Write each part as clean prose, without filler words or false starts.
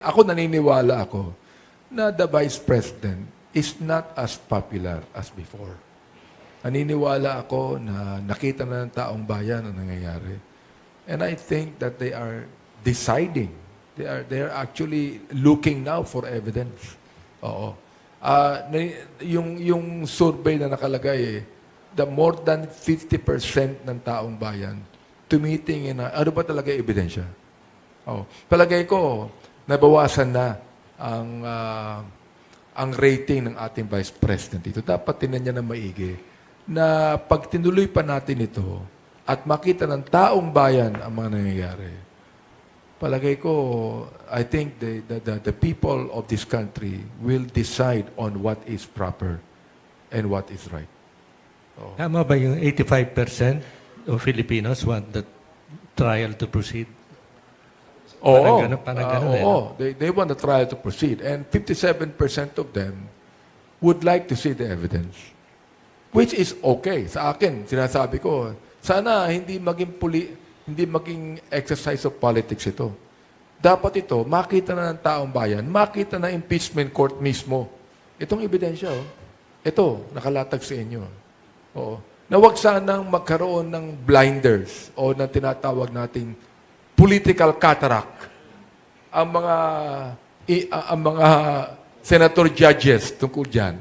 Ako naniniwala ako na the Vice President is not as popular as before. Naniniwala ako na nakita na ng taong bayan ang nangyayari. And I think that they are deciding. They are actually looking now for evidence. Oo. Yung survey na nakalagay, the more than 50% ng taong bayan tumitingin na ano ba talaga yung ebidensya. Oh, palagay ko nabawasan na ang rating ng ating Vice President dito. Dapat tinan niya na maigi na pag tinuloy pa natin ito at makita ng taong bayan ang mga nangyayari, palagay ko, I think the people of this country will decide on what is proper and what is right. Oh. Tama ba yung 85% of Filipinos want the trial to proceed? Oo. Parang ganun eh. Oo. They want the trial to proceed. And 57% of them would like to see the evidence. Which is okay. Sa akin, sinasabi ko, sana hindi maging exercise of politics ito. Dapat ito, makita na ng taong bayan, makita na impeachment court mismo. Itong ebidensya, oh. Ito, nakalatag sa inyo. Oo. Na huwag sanang magkaroon ng blinders o na tinatawag nating political cataract ang mga senator judges tungkol diyan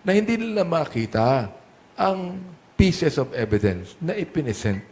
na hindi nila makita ang pieces of evidence na ipinesent